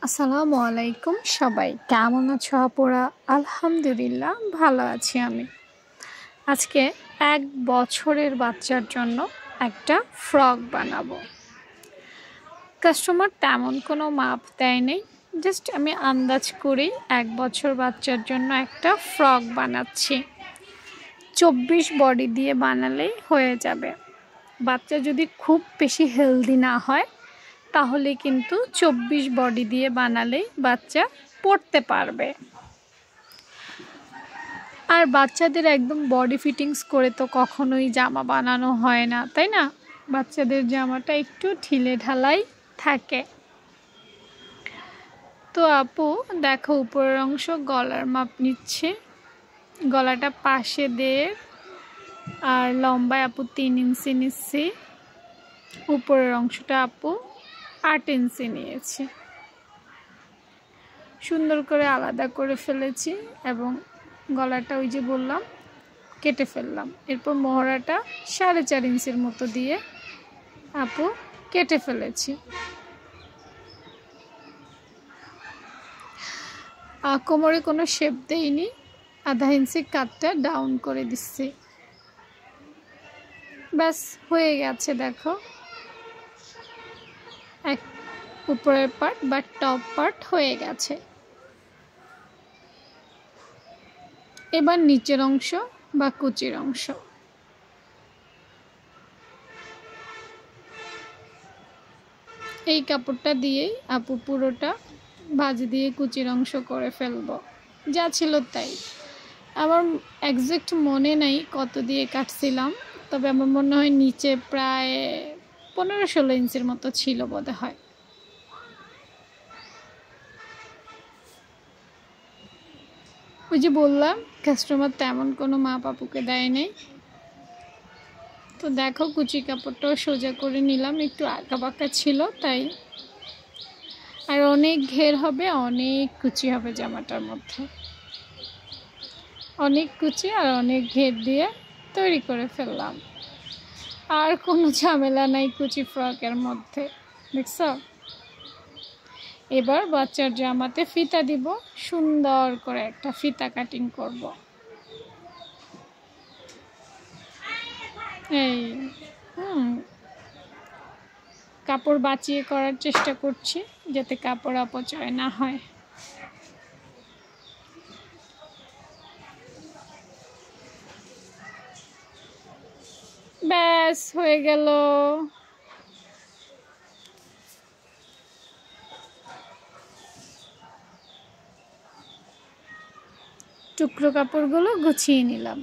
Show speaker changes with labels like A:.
A: আসসালামু আলাইকুম সবাই কেমন আছো আপুরা? আলহামদুলিল্লাহ ভালো আছি আমি। আজকে 1 বছরের বাচ্চার জন্য একটা ফ্রক বানাবো। কাস্টমার তেমন কোনো মাপ দেয়নি, জাস্ট আমি আন্দাজ করেই 1 বছর বাচ্চার জন্য একটা ফ্রক বানাচ্ছি। 24 বডি দিয়ে বানালেই হয়ে যাবে। বাচ্চা যদি খুব বেশি হেলদি না হয় তাহলে কিন্তু 24 বডি দিয়ে বানালেই বাচ্চা পরতে পারবে। আর বাচ্চাদের একদম বডি ফিটিংস করে তো কখনোই জামা বানানো হয় না, তাই না? বাচ্চাদের জামাটা একটু ঢিলে ঢালাই থাকে। তো আপু দেখো, উপরের অংশ গলার মাপ নিচ্ছে, গলাটা পাশে 1.5 আর লম্বায় আপু 3 ইঞ্চি নিচ্ছি। উপরের অংশটা আপু 8 ইঞ্চি নিয়েছি। সুন্দর করে আলাদা করে ফেলেছি এবং গলাটা ওই যে বললাম কেটে ফেললাম। এরপর মহড়াটা 4.5 ইঞ্চির মতো দিয়ে আপু কেটে ফেলেছি। কোমরে কোনো শেপ দেইনি, 1/2 ইঞ্চি কাটটা ডাউন করে দিচ্ছি। ব্যাস হয়ে গেছে। দেখো, এক উপরের পার্ট বা টপ পার্ট হয়ে গেছে। এবার নিচের অংশ বা কুচির অংশ। এই কাপড়টা দিয়েই আপু পুরোটা ভাঁজ দিয়ে কুচির অংশ করে ফেলবো, যা ছিল তাই। আমার একজ্যাক্ট মনে নাই কত দিয়ে কাটছিলাম, তবে আমার মনে হয় নিচে প্রায় 15-16 ইঞ্চির মতো ছিল বোধ হয়। ওই যে বললাম কাস্টমার তেমন কোনো মাপ আপুকে দেয় নাই। তো দেখো, কুচি কাপড়টাও সোজা করে নিলাম, একটু আঁকা বাঁকা ছিল তাই। আর অনেক ঘের হবে, অনেক কুচি হবে জামাটার মধ্যে। অনেক কুচি আর অনেক ঘের দিয়ে তৈরি করে ফেললাম। আর কোনো ঝামেলা নাই কুচি ফ্রকের মধ্যে, দেখছ? এবার বাচ্চার জামাতে ফিতা দিব, সুন্দর করে একটা ফিতা কাটিং করব। এই কাপড় বাঁচিয়ে করার চেষ্টা করছি যাতে কাপড় অপচয় না হয়। ব্যাস হয়ে গেল। টুকরো কাপড়গুলো গুছিয়ে নিলাম।